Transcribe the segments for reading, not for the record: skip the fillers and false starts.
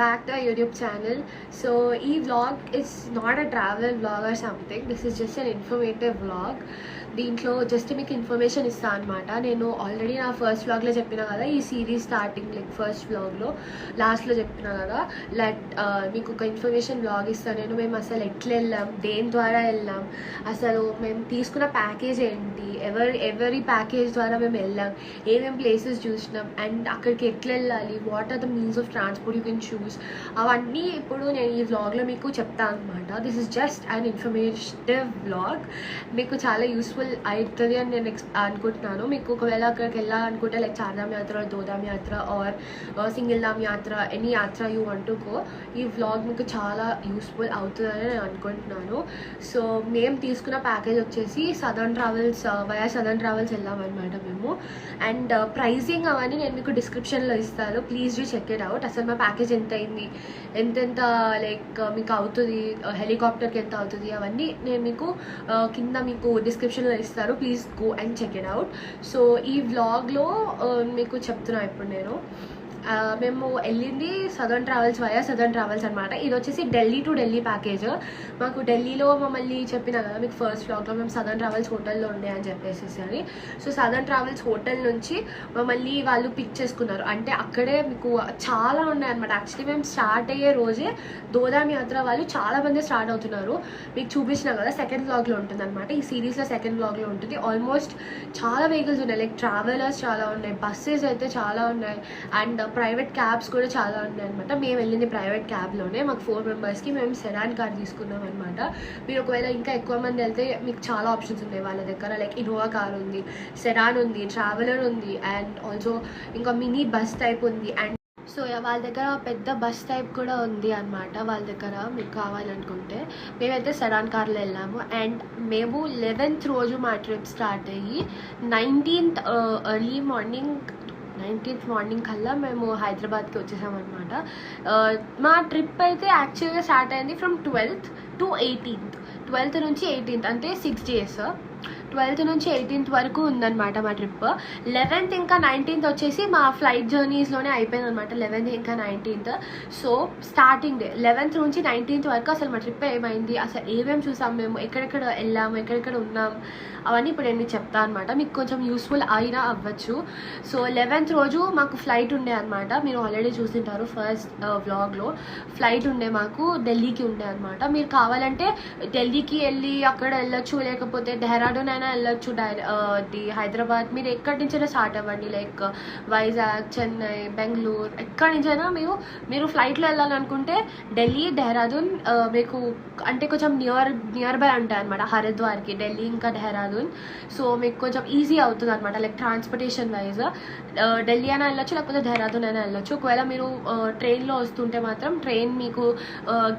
back to our YouTube channel. So vlog is not a travel vlog or something. This is just an informative vlog. దీంట్లో just మీకు information ఇస్తాను అనమాట. నేను already నా first వ్లాగ్లో చెప్పినా కదా, ఈ సిరీస్ స్టార్టింగ్ లైక్ ఫస్ట్ వ్లాగ్లో లాస్ట్లో చెప్పినా కదా, మీకు ఒక ఇన్ఫర్మేషన్ వ్లాగ్ ఇస్తాను నేను. మేము అసలు ఎట్లా వెళ్ళాం, దేని ద్వారా వెళ్ళాం, అసలు మేము తీసుకున్న ప్యాకేజ్ ఏంటి, ఎవరి ప్యాకేజ్ ద్వారా మేము వెళ్ళాం, ఏమేమి ప్లేసెస్ చూసినాం, అండ్ అక్కడికి ఎట్లా వెళ్ళాలి, what are the means of transport you can choose, అవన్నీ ఇప్పుడు నేను ఈ వ్లాగ్లో మీకు చెప్తాను అనమాట. This is just an informative vlog. మీకు చాలా యూస్ఫుల్ అవుతుంది అని నేను అనుకుంటున్నాను. మీకు ఒకవేళ అక్కడికి వెళ్ళాలనుకుంటే లైక్ చార్ధామ్ యాత్ర, దోధామ్ యాత్ర ఆర్ సింగిల్ ధామ్ యాత్ర, ఎనీ యాత్ర యూ వాంట్ టు గో, ఈ వ్లాగ్ మీకు చాలా యూస్ఫుల్ అవుతుందని నేను అనుకుంటున్నాను. సో మేము తీసుకున్న ప్యాకేజ్ వచ్చేసి Southern Travels, via Southern Travels వెళ్ళామన్నమాట మేము. అండ్ ప్రైజింగ్ అవన్నీ నేను మీకు డిస్క్రిప్షన్లో ఇస్తాను, please do check it out. అసలు మా ప్యాకేజ్ ఎంత అయింది, ఎంతెంత లైక్ మీకు అవుతుంది, హెలికాప్టర్కి ఎంత అవుతుంది, అవన్నీ నేను మీకు కింద మీకు డిస్క్రిప్షన్లో ఇస్తారు, please go and check it out. So ఈ వ్లాగ్లో మీకు చెప్తున్నా ఇప్పుడు నేను మేము వెళ్ళింది Southern Travels, via Southern Travels అనమాట. ఇది వచ్చేసి ఢిల్లీ టు ఢిల్లీ ప్యాకేజ్. మాకు ఢిల్లీలో మమ్మల్ని చెప్పినా కదా మీకు ఫస్ట్ వ్లాగ్లో, మేము సదర్న్ ట్రావెల్స్ హోటల్లో ఉండే అని చెప్పేసి అని. సో సదర్న్ ట్రావెల్స్ హోటల్ నుంచి మమ్మల్ని వాళ్ళు పిక్ చేసుకున్నారు. అంటే అక్కడే మీకు చాలా ఉన్నాయి అనమాట. యాక్చువల్లీ మేము స్టార్ట్ అయ్యే రోజే దోధామ్ యాత్ర వాళ్ళు చాలా మంది స్టార్ట్ అవుతున్నారు. మీకు చూపించినా కదా, సెకండ్ వ్లాగ్లో ఉంటుంది అనమాట. ఈ సిరీస్లో సెకండ్ వ్లాగ్లో ఉంటుంది. ఆల్మోస్ట్ చాలా వెహికల్స్ ఉన్నాయి, లైక్ ట్రావెలర్స్ చాలా ఉన్నాయి, బస్సెస్ అయితే చాలా ఉన్నాయి, అండ్ ప్రైవేట్ క్యాబ్స్ కూడా చాలా ఉన్నాయి అనమాట. మేము వెళ్ళింది ప్రైవేట్ క్యాబ్లోనే. మాకు 4 మెంబర్స్కి మేము సెడాన్ కార్ తీసుకున్నాం అనమాట. మీరు ఒకవేళ ఇంకా ఎక్కువ మంది వెళ్తే మీకు చాలా ఆప్షన్స్ ఉన్నాయి వాళ్ళ దగ్గర. లైక్ ఇన్నోవా కార్ ఉంది, సెడాన్ ఉంది, ట్రావెలర్ ఉంది, అండ్ ఆల్సో ఇంకా మినీ బస్ టైప్ ఉంది. అండ్ సో వాళ్ళ దగ్గర పెద్ద బస్ టైప్ కూడా ఉంది అనమాట వాళ్ళ దగ్గర, మీకు కావాలనుకుంటే. మేమైతే సెడాన్ కార్లో వెళ్ళాము. అండ్ మేము 11th రోజు మా ట్రిప్ స్టార్ట్ అయ్యి 19th early morning, 19th morning కల్లా మేము హైదరాబాద్కి వచ్చేసామన్నమాట. మా ట్రిప్ అయితే యాక్చువల్గా స్టార్ట్ అయింది from 12th to 18th. 12th నుంచి 18th అంటే 6 days. 12th నుంచి 18th వరకు ఉందన్నమాట మా ట్రిప్. 11th ఇంకా 19th వచ్చేసి మా ఫ్లైట్ జర్నీస్లోనే అయిపోయింది అనమాట. 11th ఇంకా 19th. So starting day 11th నుంచి 19th వరకు అసలు మా ట్రిప్ ఏమైంది, అసలు ఏమేమి చూసాం, మేము ఎక్కడెక్కడ వెళ్ళాము, ఎక్కడెక్కడ ఉన్నాం, అవన్నీ ఇప్పుడు నేను చెప్తాను అనమాట. మీకు కొంచెం యూస్ఫుల్ అయినా అవ్వచ్చు. సో 11th రోజు మాకు ఫ్లైట్ ఉండే అనమాట. మీరు ఆల్రెడీ చూసింటారు ఫస్ట్ వ్లాగ్లో. ఫ్లైట్ ఉండే మాకు ఢిల్లీకి ఉండే అనమాట. మీరు కావాలంటే ఢిల్లీకి వెళ్ళి అక్కడ వెళ్ళొచ్చు, లేకపోతే డెహ్రాడూన్ అయినా వెళ్ళొచ్చు. హైదరాబాద్ మీరు ఎక్కడి నుంచైనా స్టార్ట్ అవ్వండి, లైక్ వైజాగ్, చెన్నై, బెంగళూరు, ఎక్కడి నుంచైనా మీరు ఫ్లైట్లో వెళ్ళాలనుకుంటే ఢిల్లీ, డెహ్రాడూన్ మీకు అంటే కొంచెం నియర్ బై ఉంటాయి అనమాట హరిద్వార్కి, ఢిల్లీ ఇంకా డెహ్రాడూన్. సో మీకు కొంచెం ఈజీ అవుతుంది అనమాట, లైక్ ట్రాన్స్పోర్టేషన్ వైజ్. ఢిల్లీ అయినా వెళ్ళొచ్చు, లేకపోతే డెహ్రాడూన్ అయినా వెళ్ళొచ్చు. ఒకవేళ మీరు ట్రైన్లో వస్తుంటే మాత్రం ట్రైన్ మీకు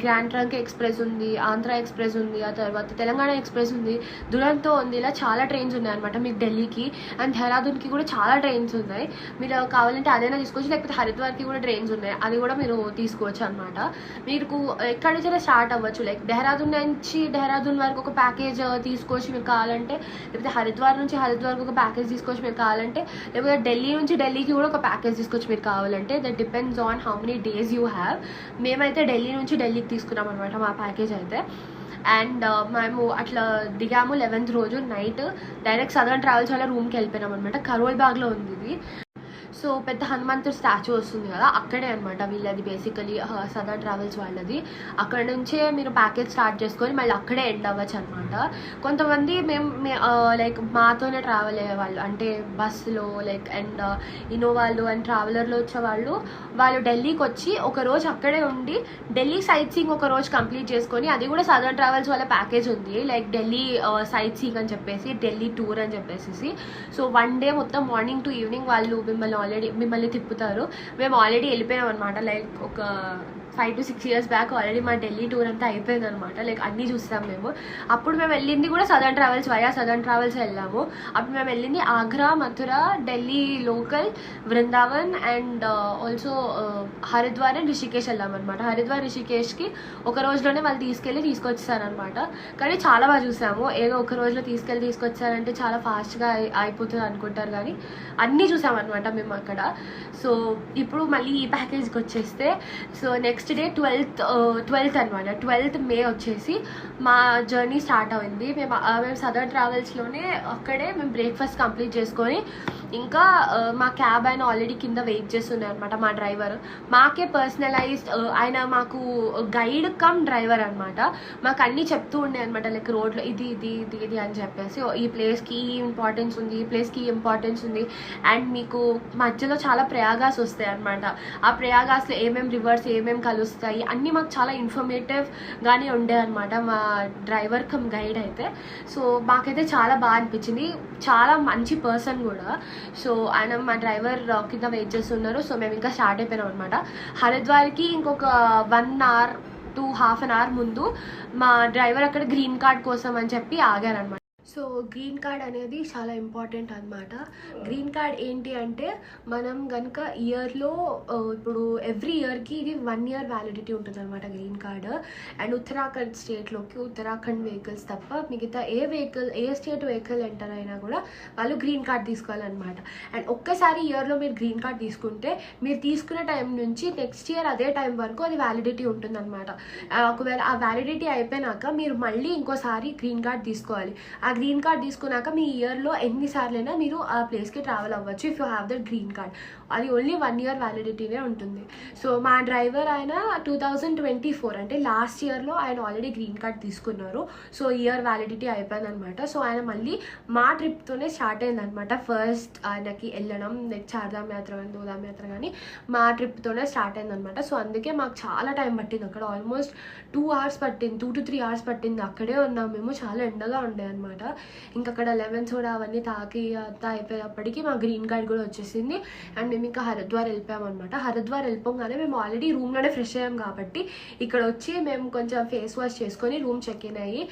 గ్రాండ్ ట్రంక్ ఎక్స్ప్రెస్ ఉంది, ఆంధ్ర ఎక్స్ప్రెస్ ఉంది, ఆ తర్వాత తెలంగాణ ఎక్స్ప్రెస్ ఉంది, దురంతో ఉంది. ఇలా చాలా ట్రైన్స్ ఉన్నాయి అనమాట మీకు ఢిల్లీకి. అండ్ డెహ్రాడూన్కి కూడా చాలా ట్రైన్స్ ఉన్నాయి. మీరు కావాలంటే అదైనా తీసుకోవచ్చు, లేకపోతే హరిద్వార్కి కూడా ట్రైన్స్ ఉన్నాయి, అది కూడా మీరు తీసుకోవచ్చు అనమాట. మీకు ఎక్కడి నుంచైనా స్టార్ట్ అవ్వచ్చు, లైక్ డెహ్రాడూన్ నుంచి డెహ్రాడూన్ వరకు ఒక ప్యాకేజ్ తీసుకోవచ్చు మీరు కావాలంటే, లేకపోతే హరిద్వార్ నుంచి హరిద్వార్కి ఒక ప్యాకేజ్ తీసుకోవచ్చు మీరు కావాలంటే, లేకపోతే ఢిల్లీ నుంచి ఢిల్లీకి కూడా ఒక ప్యాకేజ్ తీసుకోవచ్చు మీరు కావాలంటే. That depends on how many days you have. మేమైతే ఢిల్లీ నుంచి ఢిల్లీకి తీసుకున్నాం అనమాట మా ప్యాకేజ్ అయితే. అండ్ మేము అట్లా దిగాము 11th రోజు నైట్. డైరెక్ట్ సదర్న్ ట్రావెల్స్ వల్ల రూమ్కి వెళ్ళిపోయినాం అనమాట. కరోల్ బాగ్లో ఉంది ఇది. సో పెద్ద హనుమంతుడు స్టాచ్యూ వస్తుంది కదా, అక్కడే అనమాట వీళ్ళది బేసికలీ సదర్న్ ట్రావెల్స్ వాళ్ళది. అక్కడ నుంచే మీరు ప్యాకేజ్ స్టార్ట్ చేసుకొని మళ్ళీ అక్కడే ఎండ్ అవ్వచ్చు అనమాట. కొంతమంది మేము లైక్ మాతోనే ట్రావెల్ అయ్యే వాళ్ళు, అంటే బస్సులో లైక్ అండ్ ఇన్నోవాళ్ళు అండ్ ట్రావెలర్లో వచ్చేవాళ్ళు, వాళ్ళు ఢిల్లీకి వచ్చి ఒక రోజు అక్కడే ఉండి ఢిల్లీ సైట్ సీయింగ్ ఒక రోజు కంప్లీట్ చేసుకొని, అది కూడా సదర్న్ ట్రావెల్స్ వాళ్ళ ప్యాకేజ్ ఉంది, లైక్ ఢిల్లీ సైట్ సీయింగ్ అని చెప్పేసి, ఢిల్లీ టూర్ అని చెప్పేసి. సో 1 day మొత్తం మార్నింగ్ టు ఈవినింగ్ వాళ్ళు మిమ్మల్ని తిప్పుతారు. మేము ఆల్రెడీ వెళ్ళిపోయాం అనమాట, లైక్ ఒక 5 to 6 years బ్యాక్ ఆల్రెడీ మా ఢిల్లీ టూర్ అంతా అయిపోయింది అనమాట. లైక్ అన్నీ చూస్తాం మేము. అప్పుడు మేము వెళ్ళింది కూడా సదర్న్ ట్రావెల్స్ సదర్న్ ట్రావెల్స్ వెళ్ళాము. అప్పుడు మేము వెళ్ళింది Agra, Mathura, Delhi local, Vrindavan and also Haridwar and Rishikesh వెళ్ళాం అనమాట. హరిద్వార్ రిషికేష్కి ఒక రోజులోనే వాళ్ళు తీసుకొచ్చేసారనమాట. కానీ చాలా బాగా చూసాము. ఏదో ఒక రోజులో తీసుకొచ్చారంటే చాలా ఫాస్ట్గా అయిపోతుంది అనుకుంటారు, కానీ అన్నీ చూసామన్నమాట మేము అక్కడ. సో ఇప్పుడు మళ్ళీ ఈ ప్యాకేజ్కి వచ్చేస్తే, సో నెక్స్ట్ డే 12th అనమాట. 12th మే వచ్చేసి మా జర్నీ స్టార్ట్ అయింది. మేము సదర్న్ ట్రావెల్స్లోనే అక్కడే మేము బ్రేక్ఫాస్ట్ కంప్లీట్ చేసుకొని ఇంకా మా క్యాబ్ ఆయన ఆల్రెడీ కింద వెయిట్ చేస్తున్నాయి అనమాట. మా డ్రైవర్ మాకే పర్సనలైజ్డ్, ఆయన మాకు గైడ్ కమ్ డ్రైవర్ అనమాట. మాకు అన్నీ చెప్తూ ఉండే అనమాట, లైక్ రోడ్లో ఇది ఇది ఇది ఇది అని చెప్పేసి, ఈ ప్లేస్కి ఈ ఇంపార్టెన్స్ ఉంది, ఈ ప్లేస్కి ఇంపార్టెన్స్ ఉంది, అండ్ మీకు మధ్యలో చాలా ప్రయాగాస్ వస్తాయి అనమాట. ఆ ప్రయాగాస్లో ఏమేమి రివర్స్ ఏమేమి కలుస్తాయి అన్నీ మాకు చాలా ఇన్ఫర్మేటివ్గానే ఉండే అనమాట మా డ్రైవర్ కమ్ గైడ్ అయితే. సో మాకైతే చాలా బాగా అనిపించింది, చాలా మంచి పర్సన్ కూడా. సో ఆయన మా డ్రైవర్ కింద వెయిట్ చేస్తున్నారు. సో మేము ఇంకా స్టార్ట్ అయిపోయినాం అనమాట. హరిద్వార్కి ఇంకొక 1 hour to half an hour ముందు మా డ్రైవర్ అక్కడ గ్రీన్ కార్డ్ కోసం అని చెప్పి ఆగారనమాట. సో గ్రీన్ కార్డ్ అనేది చాలా ఇంపార్టెంట్ అనమాట. గ్రీన్ కార్డ్ ఏంటి అంటే, మనం కనుక ఇయర్లో ఇప్పుడు ఎవ్రీ ఇయర్కి ఇది 1 year వ్యాలిడిటీ ఉంటుంది అనమాట గ్రీన్ కార్డ్. అండ్ ఉత్తరాఖండ్ స్టేట్లోకి ఉత్తరాఖండ్ వెహికల్స్ తప్ప మిగతా ఏ స్టేట్ వెహికల్ ఎంటర్ అయినా కూడా వాళ్ళు గ్రీన్ కార్డ్ తీసుకోవాలన్నమాట. అండ్ ఒక్కసారి ఇయర్లో మీరు గ్రీన్ కార్డ్ తీసుకుంటే, మీరు తీసుకునే టైం నుంచి నెక్స్ట్ ఇయర్ అదే టైం వరకు అది వ్యాలిడిటీ ఉంటుందన్నమాట. ఒకవేళ ఆ వ్యాలిడిటీ అయిపోయినాక మీరు మళ్ళీ ఇంకోసారి గ్రీన్ కార్డ్ తీసుకోవాలి. ఆ గ్రీన్ కార్డ్ తీసుకున్నాక మీ ఇయర్లో ఎన్నిసార్లైనా మీరు ఆ ప్లేస్కి ట్రావెల్ అవ్వచ్చు if you have that green card. అది ఓన్లీ 1 year వ్యాలిడిటీనే ఉంటుంది. సో మా డ్రైవర్ ఆయన 2024 అంటే లాస్ట్ ఇయర్లో ఆయన ఆల్రెడీ గ్రీన్ కార్డ్ తీసుకున్నారు. సో ఇయర్ వ్యాలిడిటీ అయిపోయిందనమాట. సో ఆయన మళ్ళీ మా ట్రిప్తోనే స్టార్ట్ అయిందనమాట. ఫస్ట్ ఆయనకి వెళ్ళడం, లైక్ చార్ధామ్ యాత్ర కానీ దోధామ్ యాత్ర కానీ మా ట్రిప్తోనే స్టార్ట్ అయిందనమాట. సో అందుకే మాకు చాలా టైం పట్టింది. అక్కడ ఆల్మోస్ట్ 2 hours పట్టింది, 2 to 3 hours పట్టింది. అక్కడే ఉన్నాం మేము, చాలా ఎండగా ఉండే అనమాట. ఇంకా అక్కడ లెమన్స్ కూడా అవన్నీ తాకి అంతా అయిపోయేటప్పటికి మా గ్రీన్ కార్డ్ కూడా వచ్చేసింది. అండ్ మేము ఇంకా హరిద్వార్ వెళ్ళిపోయామన్నమాట. హరిద్వార్ వెళ్ళిపోగానే మేము ఆల్రెడీ రూమ్లోనే ఫ్రెష్ అయ్యాం కాబట్టి ఇక్కడ వచ్చి మేము కొంచెం ఫేస్ వాష్ చేసుకొని రూమ్ చెక్ ఇన్ అయ్యి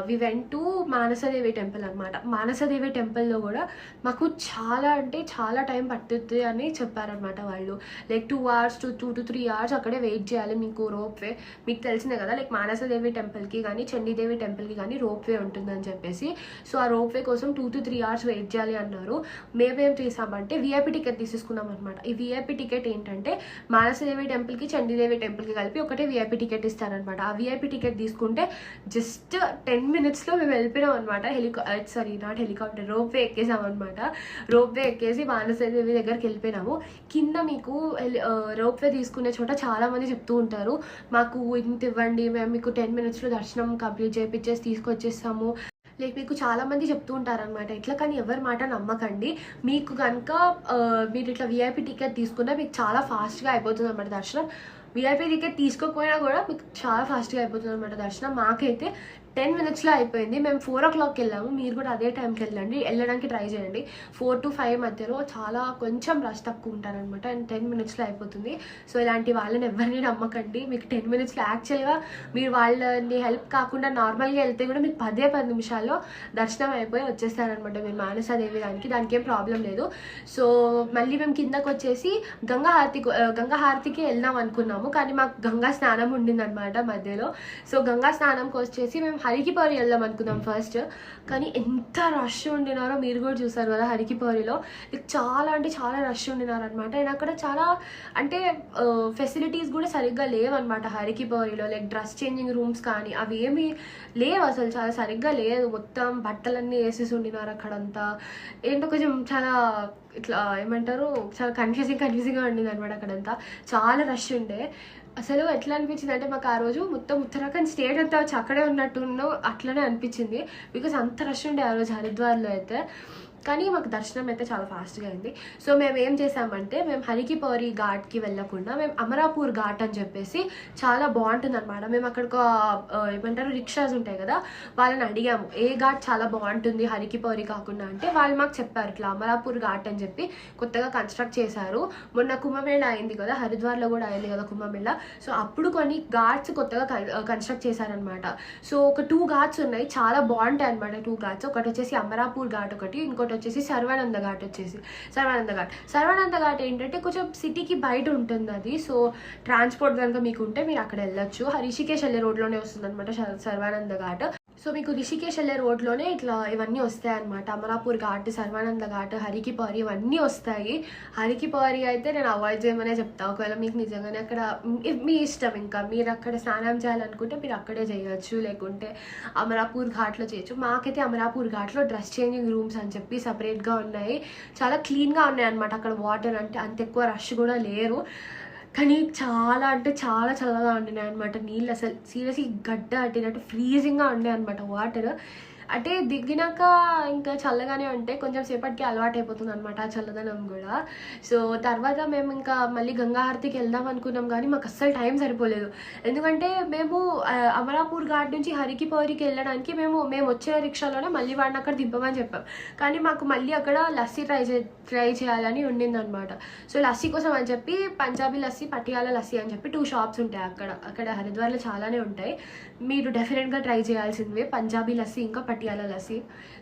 we went to Mansa Devi temple అనమాట. మానసదేవి టెంపుల్లో కూడా మాకు చాలా అంటే చాలా టైం పట్టుద్ది అని చెప్పారనమాట వాళ్ళు. Like 2 hours to 2 to 3 hours అక్కడే వెయిట్ చేయాలి. మీకు రోప్ వే మీకు తెలిసిందే కదా, లైక్ మానసదేవి టెంపుల్కి కానీ చండీదేవి టెంపుల్కి కానీ రోప్ వే ఉంటుందని చెప్పేసి. సో ఆ రోప్ వే కోసం 2 to 3 hours వెయిట్ చేయాలి అన్నారు. మేమేం చేసామంటే విఐపి టికెట్ తీసేసుకున్నాం అనమాట. ఈ విఐపి టికెట్ ఏంటంటే మానసదేవి టెంపుల్కి చండీదేవి టెంపుల్కి కలిపి ఒకటే విఐపి టికెట్ ఇస్తారనమాట. ఆ విఐపి టికెట్ తీసుకుంటే జస్ట్ 10 minutesలో మేము వెళ్ళిపోయినాం అనమాట. నాట్ హెలికాప్టర్, రోప్ వే ఎక్కేసాం అనమాట. రోప్ వే ఎక్కేసి మానసదేవి దగ్గరికి వెళ్ళిపోయినాము. కింద మీకు రోప్ వే తీసుకునే చోట చాలా మంది చెప్తూ ఉంటారు, మాకు ఇంత ఇవ్వండి, మేము మీకు 10 minutesలో దర్శనం కంప్లీట్ చేయించేసి తీసుకొచ్చేస్తాము. లైక్ మీకు చాలామంది చెప్తూ ఉంటారనమాట ఇట్లా. కానీ ఎవరి మాట నమ్మకండి. మీకు కనుక మీరు ఇట్లా విఐపి టికెట్ తీసుకున్నా మీకు చాలా ఫాస్ట్గా అయిపోతుంది అనమాట దర్శనం. విఐపి టికెట్ తీసుకోకపోయినా కూడా మీకు చాలా ఫాస్ట్గా అయిపోతుంది అనమాట దర్శనం. మాకైతే 10 minutesలో అయిపోయింది. మేము 4 o'clock వెళ్ళాము. మీరు కూడా అదే టైంకి వెళ్ళడానికి ట్రై చేయండి. 4 to 5 మధ్యలో చాలా కొంచెం రష్ తక్కువ ఉంటారనమాట. అండ్ 10 minutesలో అయిపోతుంది. సో ఇలాంటి వాళ్ళని ఎవరిని నమ్మకండి. మీకు 10 minutesలో యాక్చువల్గా మీరు వాళ్ళని హెల్ప్ కాకుండా నార్మల్గా వెళ్తే కూడా మీకు 10 నిమిషాల్లో దర్శనం అయిపోయి వచ్చేస్తారనమాట మీరు మానసదేవి దానికి ఏం ప్రాబ్లం లేదు. సో మళ్ళీ మేము కిందకు వచ్చేసి గంగా హారతికి వెళ్దాం అనుకున్నాము, కానీ మాకు గంగా స్నానం ఉండిందనమాట మధ్యలో. సో గంగా స్నానంకి వచ్చేసి మేము హరికిపౌరి వెళ్దాం అనుకున్నాం ఫస్ట్. కానీ ఎంత రష్ ఉండినారో మీరు కూడా చూసారు కదా హరికిపౌరిలో. చాలా అంటే చాలా రష్ ఉండినారనమాట. అండ్ అక్కడ చాలా అంటే ఫెసిలిటీస్ కూడా సరిగ్గా లేవన్నమాట హరికిపౌరిలో. లైక్ డ్రెస్ చేంజింగ్ రూమ్స్ కానీ అవి ఏమీ లేవు అసలు, చాలా సరిగ్గా లేదు. మొత్తం బట్టలన్నీ వేసేసి ఉండినారు అక్కడంతా. ఏంటో కొంచెం చాలా ఇట్లా ఏమంటారు, చాలా కన్ఫ్యూజింగ్గా ఉండింది అనమాట అక్కడంతా. చాలా రష్ ఉండే. అసలు ఎట్లా అనిపించింది అంటే మాకు ఆ రోజు మొత్తం ఉత్తరాఖండ్ స్టేట్ అంతా వచ్చి అక్కడే ఉన్నట్టు అట్లనే అనిపించింది. బికాజ్ అంత రష్ ఉండే ఆ రోజు హరిద్వార్లో అయితే. కానీ మాకు దర్శనం అయితే చాలా ఫాస్ట్గా అయింది. సో మేము ఏం చేసామంటే మేము హరికి ఘాట్కి వెళ్ళకుండా మేము అమరాపూర్ ఘాట్ అని చెప్పేసి చాలా బాగుంటుంది అనమాట. మేము అక్కడ ఏమంటారు రిక్షాస్ ఉంటాయి కదా, వాళ్ళని అడిగాము ఏ ఘాట్ చాలా బాగుంటుంది హరికి కాకుండా అంటే వాళ్ళు మాకు చెప్పారు ఇట్లా అమరాపూర్ ఘాట్ అని చెప్పి కొత్తగా కన్స్ట్రక్ట్ చేశారు. మొన్న కుంభమేళ అయింది కదా, హరిద్వార్లో కూడా అయింది కదా కుంభమేళ. సో అప్పుడు కొన్ని ఘాట్స్ కొత్తగా కన్స్ట్రక్ట్ చేశారనమాట. సో ఒక 2 ఘాట్స్ ఉన్నాయి, చాలా బాగుంటాయి అనమాట 2 ఘాట్స్. ఒకటి వచ్చేసి అమరాపూర్ ఘాట్ ఒకటి, ఇంకోటి వచ్చేసి సర్వానంద ఘాట్ సర్వానంద ఘాట్ ఏంటంటే కొంచెం సిటీకి బయట ఉంటుంది అది. సో ట్రాన్స్పోర్ట్ కనుక మీకు ఉంటే మీరు అక్కడ వెళ్ళొచ్చు. రిషికేష్ వెళ్ళే రోడ్లోనే వస్తుంది అనమాట సర్వానంద ఘాట్. సో మీకు రిషికేష్ వెళ్ళే రోడ్లోనే ఇట్లా ఇవన్నీ వస్తాయి అనమాట. అమరాపూర్ ఘాట్, సర్వానంద ఘాట్, హరికి ఇవన్నీ వస్తాయి. హరికి అయితే నేను అవాయిడ్ చేయమనే చెప్తాను. ఒకవేళ మీకు నిజంగానే అక్కడ మీ ఇష్టం, ఇంకా మీరు అక్కడ స్నానం చేయాలనుకుంటే మీరు అక్కడే చేయొచ్చు, లేకుంటే అమరాపూర్ ఘాట్లో చేయొచ్చు. మాకైతే అమరాపూర్ ఘాట్లో డ్రెస్ చేంజింగ్ రూమ్స్ అని చెప్పి సపరేట్గా ఉన్నాయి, చాలా క్లీన్గా ఉన్నాయి అనమాట. అక్కడ వాటర్ అంటే అంత ఎక్కువ రష్ కూడా లేరు, కానీ చాలా అంటే చాలా చల్లగా ఉండినాయి అనమాట నీళ్ళు. అసలు సీరియస్లీ గడ్డ అట్టినట్టు ఫ్రీజింగ్గా ఉండే అనమాట వాటర్. అంటే దిగినాక ఇంకా చల్లగానే ఉంటే కొంచెం సేపటికి అలవాటు అయిపోతుంది అనమాట ఆ చల్లదనం కూడా. సో తర్వాత మేము ఇంకా మళ్ళీ గంగాహారతికి వెళ్దాం అనుకున్నాం, కానీ మాకు అస్సలు టైం సరిపోలేదు. ఎందుకంటే మేము అమరాపూర్ ఘాట్ నుంచి హరికి వెళ్ళడానికి మేము వచ్చిన రిక్షాలోనే మళ్ళీ వాడిని అక్కడ దింపమని చెప్పాం. కానీ మాకు మళ్ళీ అక్కడ లస్సీ ట్రై చేయాలని ఉండిందనమాట. సో లస్సీ కోసం అని చెప్పి పంజాబీ లస్సీ, పటియాలా లస్సీ అని చెప్పి 2 షాప్స్ ఉంటాయి అక్కడ హరిద్వార్లో చాలానే ఉంటాయి. మీరు డెఫినెట్గా ట్రై చేయాల్సిందే పంజాబీ లస్సీ ఇంకా పటియాలా లస్సీ.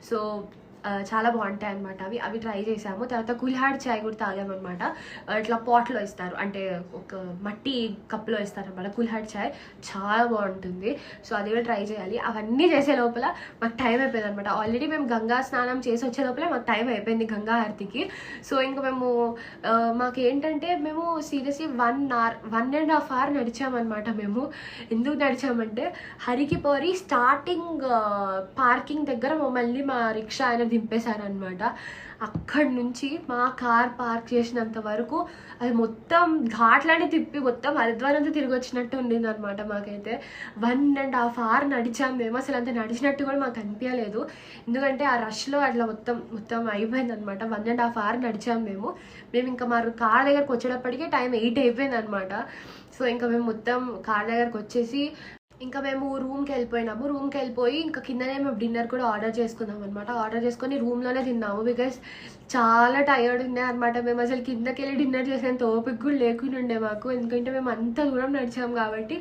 సో చాలా బాగుంటాయి అనమాట అవి ట్రై చేసాము. తర్వాత కుల్హాడ్ చాయ్ కూడా తాగామన్నమాట. ఇట్లా పాట్లో ఇస్తారు, అంటే ఒక మట్టి కప్లో ఇస్తారు అనమాట కుల్హాడ్ చాయ్, చాలా బాగుంటుంది. సో అది కూడా ట్రై చేయాలి. అవన్నీ చేసే లోపల మాకు టైం అయిపోయింది అనమాట. ఆల్రెడీ మేము గంగా స్నానం చేసి వచ్చే లోపల మాకు టైం అయిపోయింది గంగా హారతికి. సో ఇంకా మేము మాకేంటంటే మేము సీరియస్లీ 1.5 hour నడిచామన్నమాట. మేము ఎందుకు నడిచామంటే హరికి స్టార్టింగ్ పార్కింగ్ దగ్గర మమ్మల్ని మా రిక్షా ఆయన దింపేశారనమాట. అక్కడి నుంచి మా కార్ పార్క్ చేసినంత వరకు అది మొత్తం ఘాట్లని తిప్పి మొత్తం హరిద్వార్ అంతా తిరిగి వచ్చినట్టు ఉండింది అనమాట. మాకైతే 1.5 hour నడిచాము మేము. అసలు అంత నడిచినట్టు కూడా మాకు అనిపించలేదు, ఎందుకంటే ఆ రష్లో అట్లా మొత్తం అయిపోయింది అనమాట. 1.5 hour నడిచాము మేము. ఇంకా మా కార్ దగ్గరకు వచ్చేటప్పటికే టైం 8 అయిపోయింది అనమాట. సో ఇంకా మేము మొత్తం కార్ దగ్గరకు వచ్చేసి ఇంకా మేము రూమ్కి వెళ్ళిపోయి ఇంకా కిందనే మేము డిన్నర్ కూడా ఆర్డర్ చేసుకున్నాం అనమాట. ఆర్డర్ చేసుకొని రూమ్లోనే తిన్నాము, బికాస్ చాలా టైర్డ్ ఉండే అనమాట. మేము అసలు కిందకి వెళ్ళి డిన్నర్ చేసేంత ఓపిక కూడా లేకుండా ఉండే మాకు, ఎందుకంటే మేము అంత దూరం నడిచాము కాబట్టి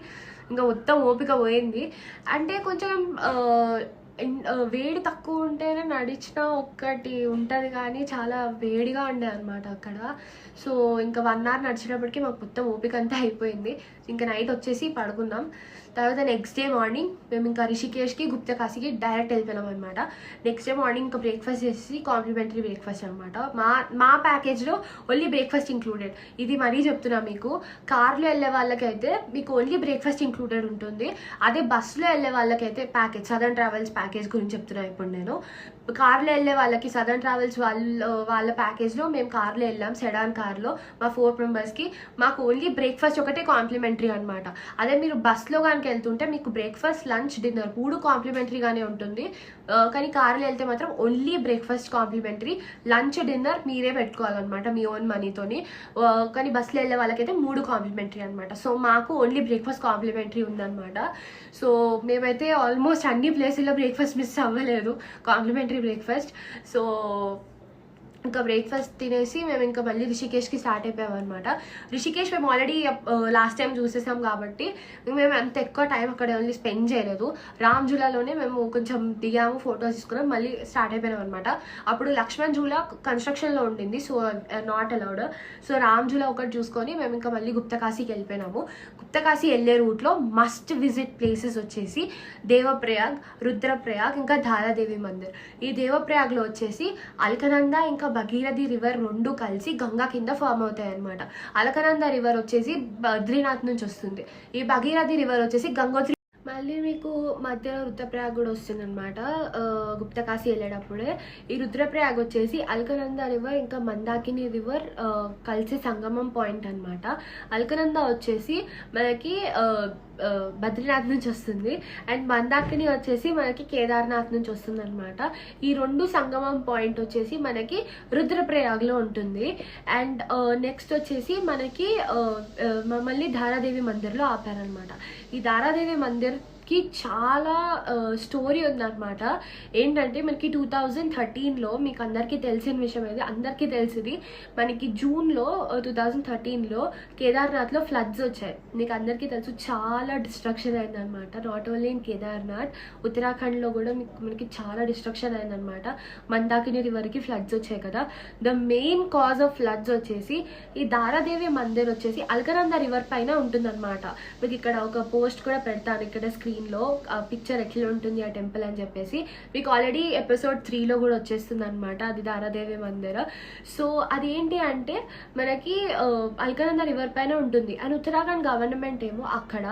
ఇంకా మొత్తం ఓపిక పోయింది. అంటే కొంచెం వేడి తక్కువ ఉంటేనే నడిచిన ఒక్కటి ఉంటుంది, కానీ చాలా వేడిగా ఉండే అనమాట అక్కడ. సో ఇంకా 1 hour నడిచేటప్పటికి మాకు మొత్తం ఓపిక అంతా అయిపోయింది. ఇంకా నైట్ వచ్చేసి పడుకున్నాం. తర్వాత నెక్స్ట్ డే మార్నింగ్ మేము ఇంకా రిషికేష్కి, గుప్తకాశీకి డైరెక్ట్ వెళ్ళిపోయినాం అనమాట. నెక్స్ట్ డే మార్నింగ్ ఇంకా బ్రేక్ఫాస్ట్ చేసి కాంప్లిమెంటరీ బ్రేక్ఫాస్ట్ అనమాట. మా ప్యాకేజ్లో ఓన్లీ బ్రేక్ఫాస్ట్ ఇంక్లూడెడ్. ఇది మరీ చెప్తున్నా మీకు, కార్లో వెళ్ళే వాళ్ళకైతే మీకు ఓన్లీ బ్రేక్ఫాస్ట్ ఇంక్లూడెడ్ ఉంటుంది. అదే బస్సులో వెళ్ళే వాళ్ళకైతే ప్యాకేజ్, సదర్న్ ట్రావెల్స్ ప్యాకేజ్ గురించి చెప్తున్నా ఇప్పుడు నేను. కార్లో వెళ్ళే వాళ్ళకి సదర్న్ ట్రావెల్స్ వాళ్ళ ప్యాకేజ్లో మేము కార్లో వెళ్ళాం, సెడాన్ కార్లో మా 4 మెంబర్స్కి. మాకు ఓన్లీ బ్రేక్ఫాస్ట్ ఒకటే కాంప్లిమెంటరీ అనమాట. అదే మీరు బస్లో కానీ వెళ్తుంటే మీకు బ్రేక్ఫాస్ట్, లంచ్, డిన్నర్ 3 కాంప్లిమెంటరీగానే ఉంటుంది. కానీ కార్లో వెళ్తే మాత్రం only breakfast complimentary, lunch, dinner మీరే పెట్టుకోవాలన్నమాట మీ ఓన్ మనీతోని. కానీ బస్సులో వెళ్ళే వాళ్ళకైతే 3 కాంప్లిమెంటరీ అనమాట. సో మాకు ఓన్లీ బ్రేక్ఫాస్ట్ కాంప్లిమెంటరీ ఉందన్నమాట. సో మేమైతే ఆల్మోస్ట్ అన్ని ప్లేసుల్లో బ్రేక్ఫాస్ట్ మిస్ అవ్వలేదు, కాంప్లిమెంటరీ బ్రేక్ఫాస్ట్. సో ఇంకా బ్రేక్ఫాస్ట్ తినేసి మేము ఇంకా మళ్ళీ రిషికేష్కి స్టార్ట్ అయిపోయాం అనమాట. రిషికేష్ మేము ఆల్రెడీ లాస్ట్ టైం చూసేసాం కాబట్టి మేము అంత ఎక్కువ టైం అక్కడ ఓన్లీ స్పెండ్ చేయలేదు. రామ్ జూలాలోనే మేము కొంచెం దిగాము, ఫొటోస్ తీసుకున్నాం, మళ్ళీ స్టార్ట్ అయిపోయాం అనమాట. అప్పుడు లక్ష్మణ్ జూలా కన్స్ట్రక్షన్లో ఉండింది, so not allowed. So Ram Jhula ఒకటి చూసుకొని మేము ఇంకా మళ్ళీ గుప్తకాశీకి వెళ్ళిపోయినాము. గుప్తకాశీ వెళ్ళే రూట్లో మస్ట్ విజిట్ ప్లేసెస్ వచ్చేసి దేవప్రయాగ్, రుద్రప్రయాగ్, ఇంకా ధారాదేవి మందిర్. ఈ దేవప్రయాగ్లో వచ్చేసి అల్కనంద ఇంకా భగీరథి రివర్ 2 కలిసి గంగా కింద ఫామ్ అవుతాయి అనమాట. అలకనంద రివర్ వచ్చేసి బద్రీనాథ్ నుంచి వస్తుంది. ఈ భగీరథి రివర్ వచ్చేసి గంగోత్రి మళ్ళీ మీకు మధ్యలో రుద్రప్రయాగ్ కూడా వస్తుందన్నమాట. గుప్తకాశీ వెళ్ళేటప్పుడే ఈ రుద్రప్రయాగ్ వచ్చేసి అల్కనంద రివర్ ఇంకా మందాకిని రివర్ కలిసి సంగమం పాయింట్ అనమాట. అల్కనంద వచ్చేసి మనకి బద్రీనాథ్ నుంచి వస్తుంది అండ్ మందాకిని వచ్చేసి మనకి కేదార్నాథ్ నుంచి వస్తుంది అనమాట. ఈ రెండు సంగమం పాయింట్ వచ్చేసి మనకి రుద్రప్రయాగ్లో ఉంటుంది. అండ్ నెక్స్ట్ వచ్చేసి మనకి మమ్మల్ని ధారాదేవి మందిర్లో ఆపారనమాట. ఈ ధారాదేవి మందిర్కి చాలా స్టోరీ ఉందన్నమాట. ఏంటంటే మనకి 2013లో మీకు అందరికీ తెలిసిన విషయం ఏది, అందరికీ తెలిసింది మనకి జూన్లో 2013లో కేదార్నాథ్లో ఫ్లడ్స్ వచ్చాయి. మీకు అందరికీ తెలుసు చాలా డిస్ట్రక్షన్ అయిందనమాట. నాట్ ఓన్లీ ఇన్ కేదార్నాథ్, ఉత్తరాఖండ్లో కూడా మనకి చాలా డిస్ట్రక్షన్ అయిందనమాట. మందాకిని రివర్కి ఫ్లడ్స్ వచ్చాయి కదా. The main cause of floods వచ్చేసి ఈ ధారాదేవి మందిర్ వచ్చేసి అల్కనంద రివర్ పైన ఉంటుందన్నమాట. మీకు ఇక్కడ ఒక పోస్ట్ కూడా పెడతాను ఇక్కడ స్క్రీన్లో పిక్చర్ ఎట్లా ఉంటుంది ఆ టెంపుల్ అని చెప్పేసి. మీకు ఆల్రెడీ ఎపిసోడ్ 3లో కూడా వచ్చేస్తుంది అనమాట అది ధారాదేవి మందిర్. సో అది ఏంటి అంటే మనకి అల్కనంద రివర్ పైన ఉంటుంది. అండ్ ఉత్తరాఖండ్ గవర్నమెంట్ ఏమో అక్కడ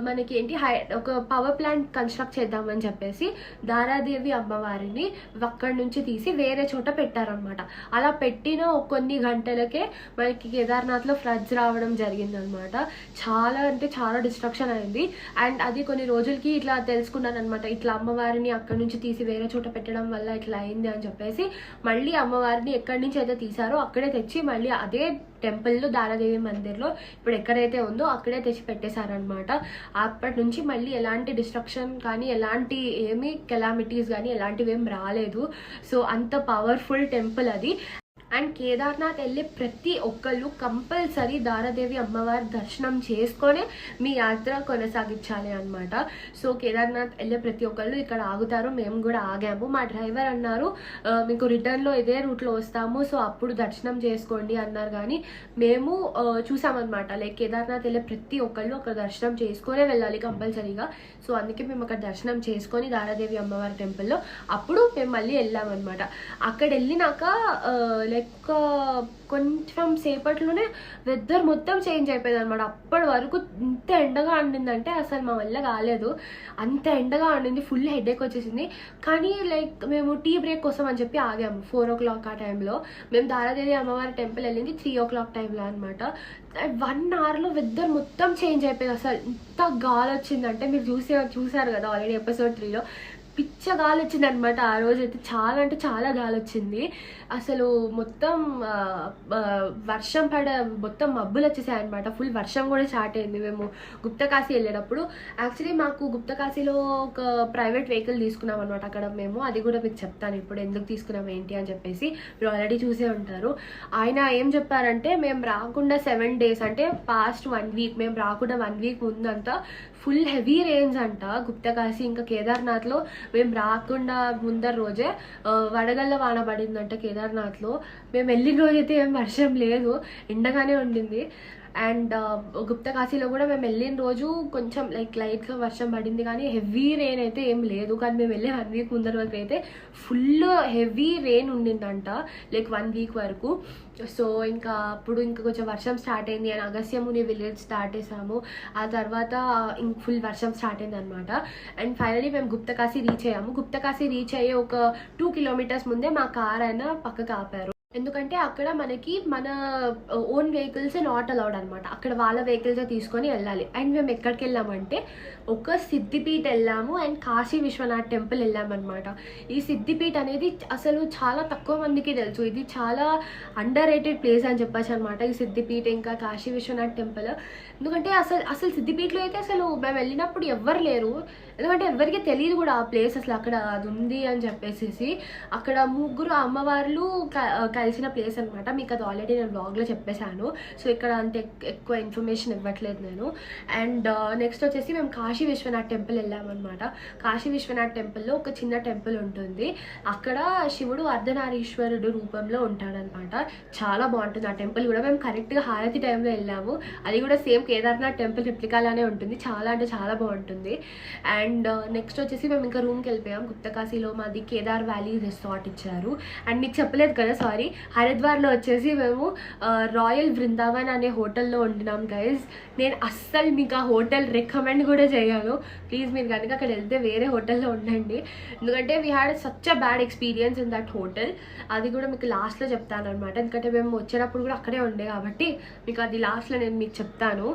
మనకి ఏంటి ఒక పవర్ ప్లాంట్ కన్స్ట్రక్ట్ చేద్దామని చెప్పేసి ధారాదేవి అమ్మవారిని అక్కడి నుంచి తీసి వేరే చోట పెట్టారనమాట. అలా పెట్టిన కొన్ని గంటలకే మనకి కేదార్నాథ్లో ఫ్లడ్స్ రావడం జరిగిందనమాట. చాలా అంటే చాలా డిస్ట్రక్షన్ అయింది. అండ్ అది కొన్ని రోజులకి ఇట్లా తెలుసుకున్నాను అనమాట, ఇట్లా అమ్మవారిని అక్కడి నుంచి తీసి వేరే చోట పెట్టడం వల్ల ఇట్లా అయింది అని చెప్పేసి మళ్ళీ అమ్మవారిని ఎక్కడి నుంచి అయితే తీసారో అక్కడే తెచ్చి మళ్ళీ అదే టెంపుల్లో ధారాదేవి మందిర్లో ఇప్పుడు ఎక్కడైతే ఉందో అక్కడే తెచ్చి పెట్టేశారనమాట. అప్పటి నుంచి మళ్ళీ ఎలాంటి డిస్ట్రక్షన్ కానీ ఎలాంటి ఏమీ కెలామిటీస్ కానీ ఎలాంటివి ఏం రాలేదు. సో అంత పవర్ఫుల్ టెంపుల్ అది. అండ్ కేదార్నాథ్ వెళ్ళే ప్రతి ఒక్కళ్ళు కంపల్సరీ ధారాదేవి అమ్మవారి దర్శనం చేసుకొని మీ యాత్ర కొనసాగించాలి అనమాట. సో కేదార్నాథ్ వెళ్ళే ప్రతి ఒక్కళ్ళు ఇక్కడ ఆగుతారు. మేము కూడా ఆగాము. మా డ్రైవర్ అన్నారు మీకు రిటర్న్లో ఇదే రూట్లో వస్తాము, సో అప్పుడు దర్శనం చేసుకోండి అన్నారు. కానీ మేము చూసామన్నమాట లైక్ కేదార్నాథ్ వెళ్ళే ప్రతి ఒక్కళ్ళు అక్కడ దర్శనం చేసుకునే వెళ్ళాలి కంపల్సరీగా. సో అందుకే మేము అక్కడ దర్శనం చేసుకొని ధారాదేవి అమ్మవారి టెంపుల్లో అప్పుడు మేము మళ్ళీ వెళ్ళామన్నమాట. అక్కడ వెళ్ళినాక కొంచెం సేపట్లోనే వెదర్ మొత్తం చేంజ్ అయిపోయింది అనమాట. అప్పటి వరకు ఇంత ఎండగా ఉండిందంటే అసలు మా వల్ల కాలేదు. అంత ఎండగా ఉండింది, ఫుల్ హెడేక్ వచ్చేసింది. కానీ లైక్ మేము టీ బ్రేక్ కోసం అని చెప్పి ఆగాము 4 o'clock ఆ టైంలో. మేము ధారాదేవి అమ్మవారి టెంపుల్ వెళ్ళింది 3 o'clock టైంలో అనమాట. 1 hourలో వెదర్ మొత్తం చేంజ్ అయిపోయింది. అసలు ఇంత గాలి వచ్చిందంటే మీరు చూసారు కదా ఆల్రెడీ ఎపిసోడ్ 3లో. పిచ్చ గాలి వచ్చింది అనమాట ఆ రోజు అయితే. చాలా అంటే చాలా గాలి వచ్చింది. అసలు మొత్తం వర్షం మొత్తం మబ్బులు వచ్చేసాయి అనమాట. ఫుల్ వర్షం కూడా స్టార్ట్ అయింది మేము గుప్తకాశీ వెళ్ళేటప్పుడు. యాక్చువల్లీ మాకు గుప్తకాశీలో ఒక ప్రైవేట్ వెహికల్ తీసుకున్నాం అనమాట అక్కడ మేము. అది కూడా మీకు చెప్తాను ఇప్పుడు ఎందుకు తీసుకున్నాం ఏంటి అని చెప్పేసి. మీరు ఆల్రెడీ చూసే ఉంటారు. ఆయన ఏం చెప్పారంటే మేము రాకుండా 7 days అంటే పాస్ట్ 1 week, మేము రాకుండా 1 week ముందంతా ఫుల్ హెవీ రెయిన్స్ అంట గుప్తకాశీ ఇంకా కేదార్నాథ్లో. మేము రాకుండా ముందర రోజే వడగళ్ళ వాన పడిందంట కేదార్నాథ్లో. మేము వెళ్ళిన రోజైతే ఏం వర్షం లేదు, ఎండగానే ఉండింది. అండ్ గుప్తకాశీలో కూడా మేము వెళ్ళిన రోజు కొంచెం లైట్గా వర్షం పడింది కానీ హెవీ రెయిన్ అయితే ఏం లేదు. కానీ మేము వెళ్ళే 1 week ముందర వరకు అయితే ఫుల్ హెవీ రెయిన్ ఉండిందంట 1 week వరకు. సో ఇంకా అప్పుడు ఇంకా కొంచెం వర్షం స్టార్ట్ అయింది. అండ్ అగస్త్యముని విలేజ్ స్టార్ట్ చేసాము. ఆ తర్వాత ఫుల్ వర్షం స్టార్ట్ అయింది అనమాట. అండ్ ఫైనలీ మేము గుప్తకాశీ రీచ్ అయ్యాము. గుప్తకాశీ రీచ్ అయ్యే ఒక 2 kilometers ముందే మా కార్ అయినా పక్కకు ఆపారు. ఎందుకంటే అక్కడ మనకి మన ఓన్ వెహికల్స్ నాట్ అలౌడ్ అనమాట. అక్కడ వాళ్ళ వెహికల్స్ తీసుకొని వెళ్ళాలి. అండ్ మేము ఎక్కడికి వెళ్ళామంటే ఒక సిద్ధిపీఠ వెళ్ళాము అండ్ కాశీ విశ్వనాథ్ టెంపుల్ వెళ్ళామన్నమాట. ఈ సిద్ధిపీఠ అనేది అసలు చాలా తక్కువ మందికి తెలుసు. ఇది చాలా అండర్ రేటెడ్ ప్లేస్ అని చెప్పచ్చు అనమాట ఈ సిద్ధిపీఠ ఇంకా కాశీ విశ్వనాథ్ టెంపుల్. ఎందుకంటే అసలు సిద్ధిపీఠలో అయితే అసలు మేము వెళ్ళినప్పుడు ఎవ్వరు లేరు. ఎందుకంటే ఎవరికి తెలియదు కూడా ఆ ప్లేస్ అసలు అక్కడ అది ఉంది అని చెప్పేసి. అక్కడ 3 అమ్మవార్లు కలిసిన ప్లేస్ అనమాట. మీకు అది ఆల్రెడీ నేను బ్లాగ్లో చెప్పేశాను. సో ఇక్కడ అంతే ఎక్కువ ఇన్ఫర్మేషన్ ఇవ్వట్లేదు నేను. అండ్ నెక్స్ట్ వచ్చేసి మేము కాశీ విశ్వనాథ్ టెంపుల్ వెళ్ళామన్నమాట. కాశీ విశ్వనాథ్ టెంపుల్లో ఒక చిన్న టెంపుల్ ఉంటుంది. అక్కడ శివుడు అర్ధనారీశ్వరుడు రూపంలో ఉంటాడనమాట. చాలా బాగుంటుంది ఆ టెంపుల్ కూడా. మేము కరెక్ట్గా హారతి టైంలో వెళ్ళాము. అది కూడా సేమ్ కేదార్నాథ్ టెంపుల్ రిప్లికాలానే ఉంటుంది. చాలా అంటే చాలా బాగుంటుంది. అండ్ నెక్స్ట్ వచ్చేసి మేము ఇంకా రూమ్కి వెళ్ళిపోయాం. గుప్తకాశీలో మాది కేదార్ వ్యాలీ రిసార్ట్ ఇచ్చారు. అండ్ మీకు చెప్పలేదు కదా, సారీ, హరిద్వార్లో వచ్చేసి మేము రాయల్ బృందావన్ అనే హోటల్లో ఉండినాం గైజ్. నేను అస్సలు మీకు ఆ హోటల్ రికమెండ్ కూడా చేయను. ప్లీజ్ మీరు కనుక అక్కడ వెళ్తే వేరే హోటల్లో ఉండండి, ఎందుకంటే we had such a bad experience in that hotel. అది కూడా మీకు లాస్ట్లో చెప్తాను అనమాట, ఎందుకంటే మేము వచ్చేటప్పుడు కూడా అక్కడే ఉండే కాబట్టి మీకు అది లాస్ట్లో నేను మీకు చెప్తాను.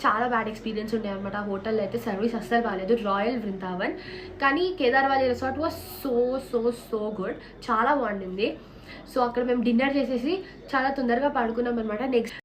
చాలా బ్యాడ్ ఎక్స్పీరియన్స్ ఉండే అనమాట ఆ హోటల్లో అయితే. సర్వీస్ అస్సలు బాగాలేదు, రాయల్ బృందావన్. కానీ Kedarwali resort was so so so good, చాలా బాగుండింది. సో అక్కడ మేము డిన్నర్ చేసేసి చాలా తొందరగా పడుకున్నాం అనమాట. నెక్స్ట్